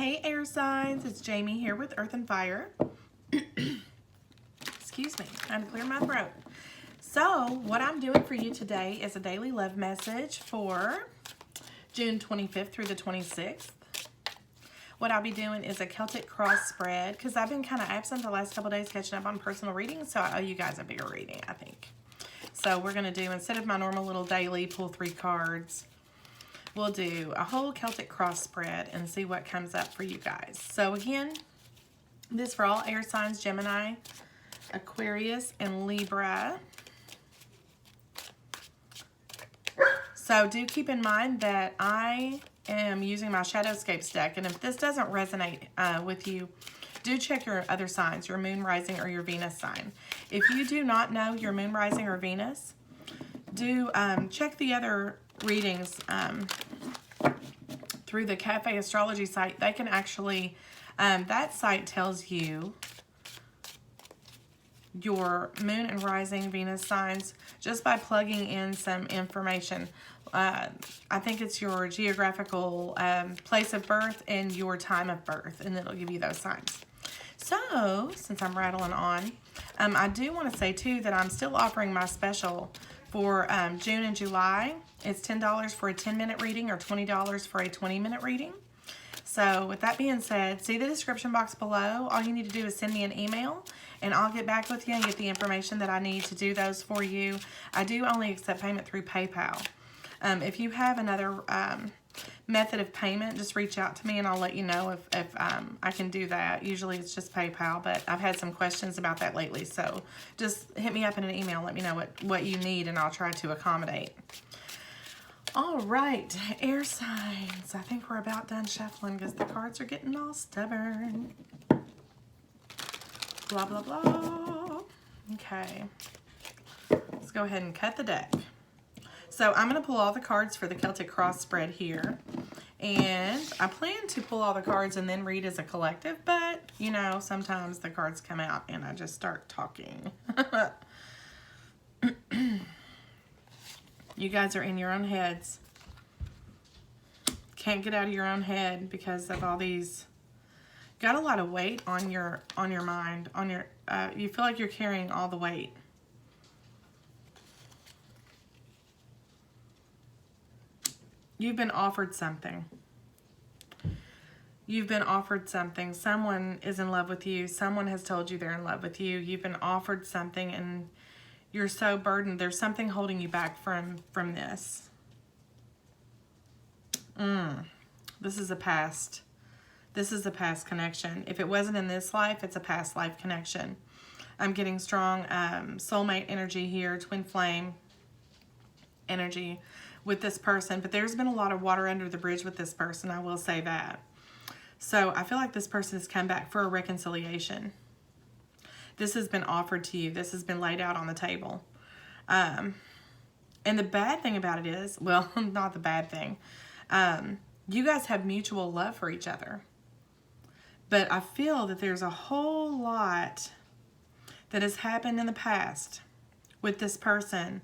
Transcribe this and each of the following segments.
Hey air signs, it's Jamie here with Earth and Fire. Excuse me, trying to clear my throat. So what I'm doing for you today is a daily love message for June 25th through the 26th. What I'll be doing is a Celtic cross spread because I've been kind of absent the last couple days catching up on personal readings, so I owe you guys a bigger reading, I think. So we're going to do, instead of my normal little daily pull 3 cards, we'll do a whole Celtic cross spread and see what comes up for you guys. So again, this for all air signs, Gemini, Aquarius, and Libra. So do keep in mind that I am using my Shadowscapes deck, and if this doesn't resonate with you, do check your other signs, your moon, rising, or your Venus sign. If you do not know your moon, rising, or Venus, do check the other readings through the Cafe Astrology site. They can actually, that site tells you your moon and rising Venus signs just by plugging in some information. I think it's your geographical place of birth and your time of birth, and it'll give you those signs. So, since I'm rattling on, I do want to say too that I'm still offering my special for June and July. It's $10 for a 10-minute reading or $20 for a 20-minute reading. So with that being said, see the description box below. All you need to do is send me an email and I'll get back with you and get the information that I need to do those for you. I do only accept payment through PayPal. If you have another method of payment, just reach out to me and I'll let you know if I can do that. Usually it's just PayPal, but I've had some questions about that lately. So just hit me up in an email, let me know what you need, and I'll try to accommodate. All right, air signs. I think we're about done shuffling because the cards are getting all stubborn. Blah, blah, blah. Okay. Let's go ahead and cut the deck. So I'm going to pull all the cards for the Celtic cross spread here. And I plan to pull all the cards and then read as a collective, but, you know, sometimes the cards come out and I just start talking. You guys are in your own heads. Can't get out of your own head because of all these. Got a lot of weight on your mind. You feel like you're carrying all the weight. You've been offered something. You've been offered something. Someone is in love with you. Someone has told you they're in love with you. You've been offered something and you're so burdened. There's something holding you back from this. This is a past. This is a past connection. If it wasn't in this life, it's a past life connection. I'm getting strong soulmate energy here, twin flame energy with this person. But there's been a lot of water under the bridge with this person, I will say that. So I feel like this person has come back for a reconciliation. This has been offered to you. This has been laid out on the table. And the bad thing about it is, well, not the bad thing. You guys have mutual love for each other. But I feel that there's a whole lot that has happened in the past with this person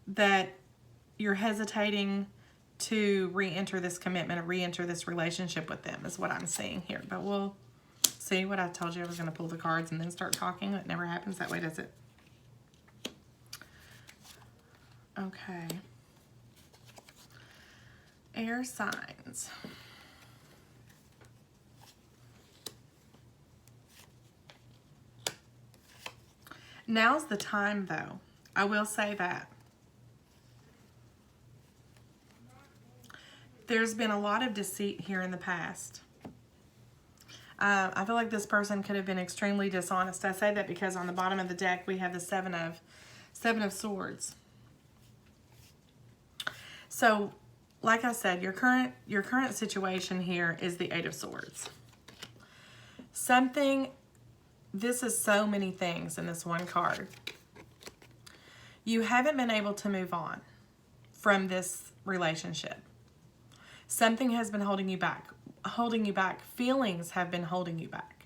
that you're hesitating to re-enter this commitment or re-enter this relationship with them is what I'm seeing here. But we'll see. What I told you I was going to pull the cards and then start talking. That never happens that way, does it? Okay. Air signs. Now's the time, though. I will say that. There's been a lot of deceit here in the past. I feel like this person could have been extremely dishonest. I say that because on the bottom of the deck we have the Seven of Swords. So, like I said, your current situation here is the Eight of Swords. This is so many things in this one card. You haven't been able to move on from this relationship. Something has been holding you back. Feelings have been holding you back.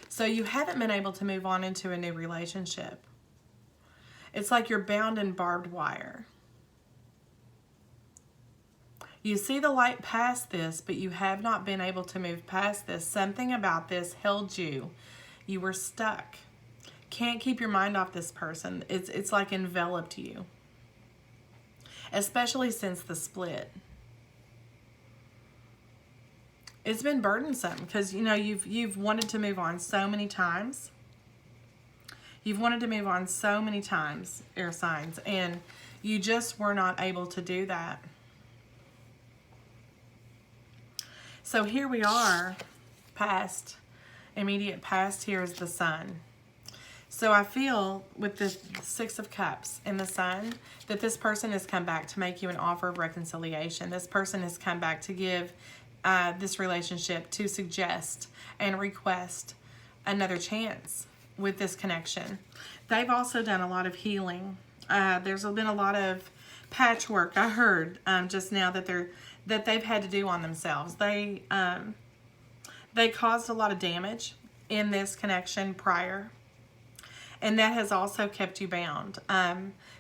So you haven't been able to move on into a new relationship. It's like you're bound in barbed wire. You see the light past this, but you have not been able to move past this. Something about this held you. You were stuck. Can't keep your mind off this person. It's like enveloped you. Especially since the split. It's been burdensome because, you know, you've wanted to move on so many times. You've wanted to move on so many times, air signs, and you just were not able to do that. So here we are, past, immediate past, here is the Sun. So I feel with the Six of Cups and the Sun that this person has come back to make you an offer of reconciliation. This person has come back to give this relationship, to suggest and request another chance with this connection. They've also done a lot of healing. There's been a lot of patchwork. I heard just now that they've had to do on themselves. They caused a lot of damage in this connection prior, and that has also kept you bound.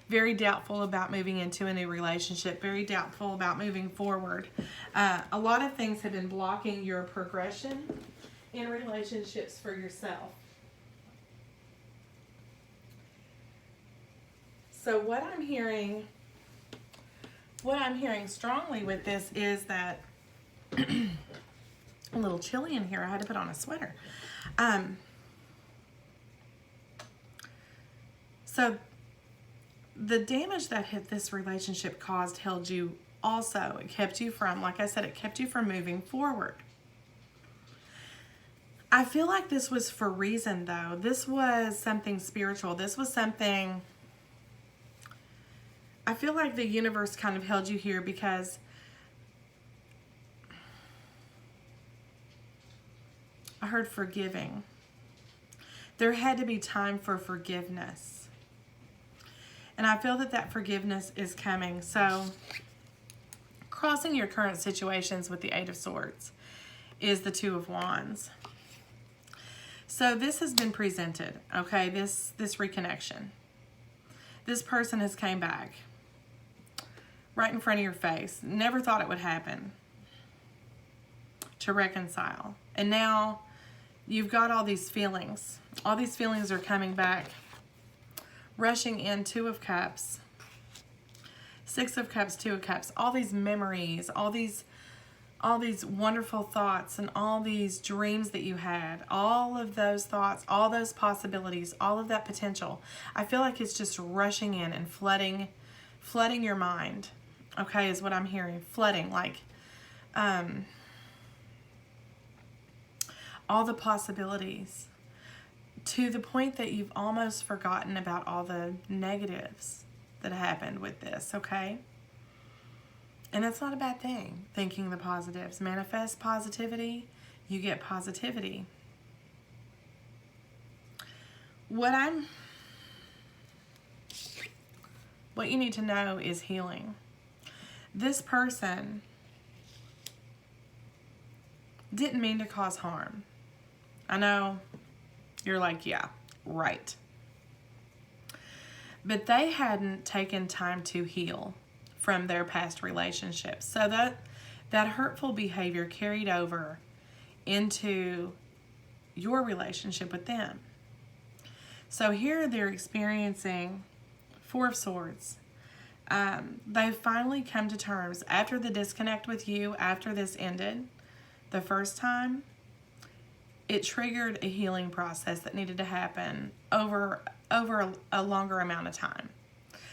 Very doubtful about moving into a new relationship. Very doubtful about moving forward. A lot of things have been blocking your progression in relationships for yourself. So what I'm hearing strongly with this is that a little chilly in here. I had to put on a sweater. So the damage that this relationship caused held you also. It kept you from, like I said, it kept you from moving forward. I feel like this was for reason, though. This was something spiritual. This was something... I feel like the universe kind of held you here because I heard forgiving. There had to be time for forgiveness. And I feel that forgiveness is coming. So, crossing your current situations with the Eight of Swords is the Two of Wands. So, this has been presented, okay? This reconnection. This person has came back right in front of your face. Never thought it would happen. To reconcile. And now you've got all these feelings. All these feelings are coming back. Rushing in. Two of Cups. Six of Cups, Two of Cups. All these memories. All these wonderful thoughts and all these dreams that you had. All of those thoughts. All those possibilities. All of that potential. I feel like it's just rushing in and flooding your mind. Okay, is what I'm hearing. Flooding, like all the possibilities to the point that you've almost forgotten about all the negatives that happened with this, okay? And that's not a bad thing, thinking the positives. Manifest positivity, you get positivity. What you need to know is healing. This person didn't mean to cause harm. I know you're like, yeah, right. But they hadn't taken time to heal from their past relationships. So that hurtful behavior carried over into your relationship with them. So here they're experiencing Four of Swords. They've finally come to terms after the disconnect with you, after this ended the first time. It triggered a healing process that needed to happen over a longer amount of time.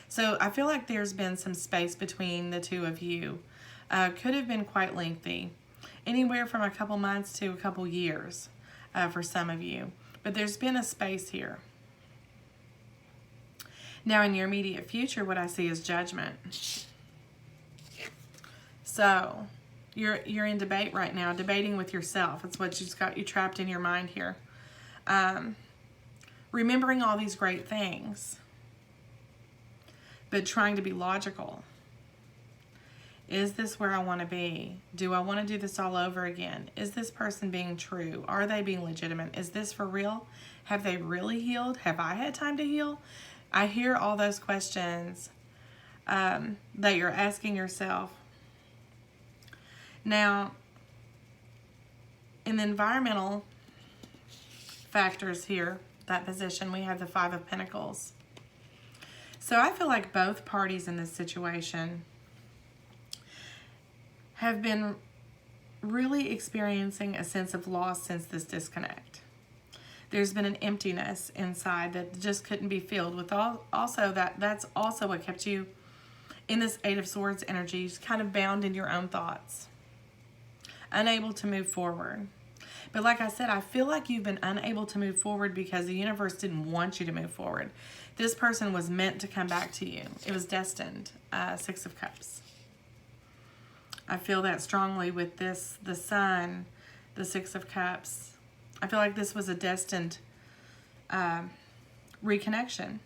So I feel like there's been some space between the two of you. Could have been quite lengthy. Anywhere from a couple months to a couple years for some of you. But there's been a space here. Now, in your immediate future, what I see is judgment. So, you're in debate right now, debating with yourself. It's what just got you trapped in your mind here. Remembering all these great things, but trying to be logical. Is this where I want to be? Do I want to do this all over again? Is this person being true? Are they being legitimate? Is this for real? Have they really healed? Have I had time to heal? I hear all those questions that you're asking yourself. Now, in the environmental factors here, that position, we have the Five of Pentacles. So I feel like both parties in this situation have been really experiencing a sense of loss since this disconnect. There's been an emptiness inside that just couldn't be filled with also that's also what kept you in this Eight of Swords energy, kind of bound in your own thoughts, unable to move forward. But like I said, I feel like you've been unable to move forward because the universe didn't want you to move forward. This person was meant to come back to you. It was destined. Six of Cups. I feel that strongly with this, the Sun, the Six of Cups. I feel like this was a destined reconnection.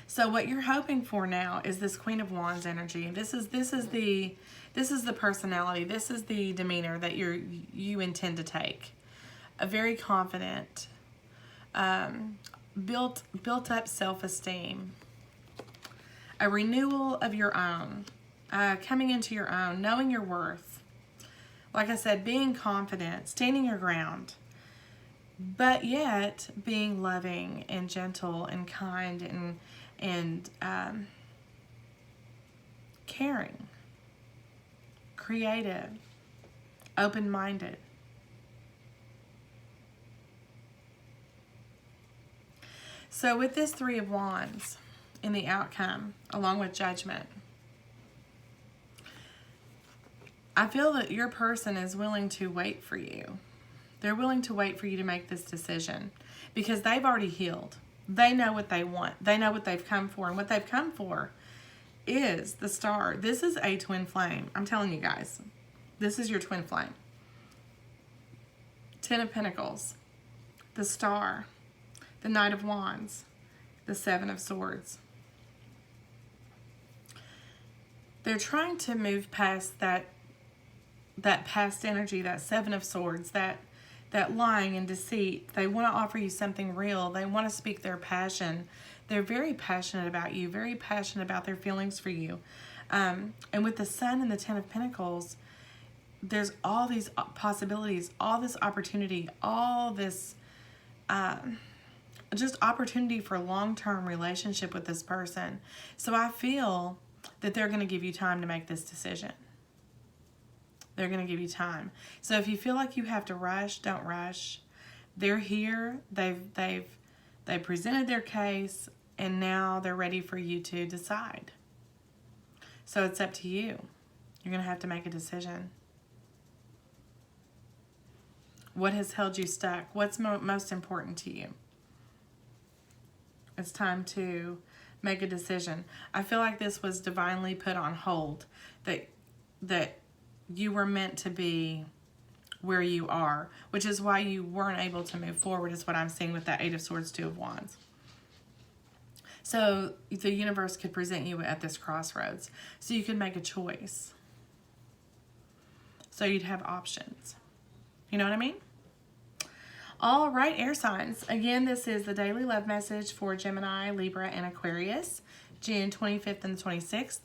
So what you're hoping for now is this Queen of Wands energy. This is the personality. This is the demeanor that you intend to take. A very confident, built up self-esteem. A renewal of your own. Coming into your own, knowing your worth. Like I said, being confident, standing your ground, but yet being loving and gentle and kind and caring, creative, open-minded. So with this Three of Wands in the outcome, along with Judgment, I feel that your person is willing to wait for you. They're willing to wait for you to make this decision because they've already healed. They know what they want. They know what they've come for. And what they've come for is the Star. This is a twin flame. I'm telling you guys. This is your twin flame. Ten of Pentacles. The Star. The Knight of Wands. The Seven of Swords. They're trying to move past that past energy, that Seven of Swords, that lying and deceit. They want to offer you something real. They want to speak their passion. They're very passionate about you, very passionate about their feelings for you. And with the Sun and the Ten of Pentacles, there's all these possibilities, all this opportunity, all this just opportunity for a long-term relationship with this person. So I feel that they're going to give you time to make this decision. They're going to give you time. So if you feel like you have to rush, don't rush. They're here. They've presented their case, and now they're ready for you to decide. So it's up to you. You're going to have to make a decision. What has held you stuck? What's most important to you? It's time to make a decision. I feel like this was divinely put on hold. That you were meant to be where you are, which is why you weren't able to move forward, is what I'm seeing with that Eight of Swords, Two of Wands. So the universe could present you at this crossroads. So you could make a choice. So you'd have options. You know what I mean? All right, air signs. Again, this is the daily love message for Gemini, Libra, and Aquarius, June 25th and 26th.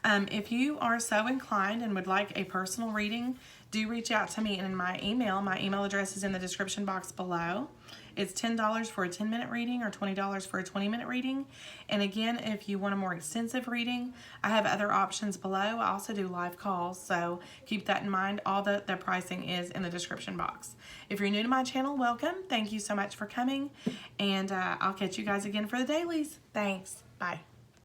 If you are so inclined and would like a personal reading, do reach out to me in my email. My email address is in the description box below. It's $10 for a 10-minute reading or $20 for a 20-minute reading. And again, if you want a more extensive reading, I have other options below. I also do live calls, so keep that in mind. All the pricing is in the description box. If you're new to my channel, welcome. Thank you so much for coming. And I'll catch you guys again for the dailies. Thanks. Bye.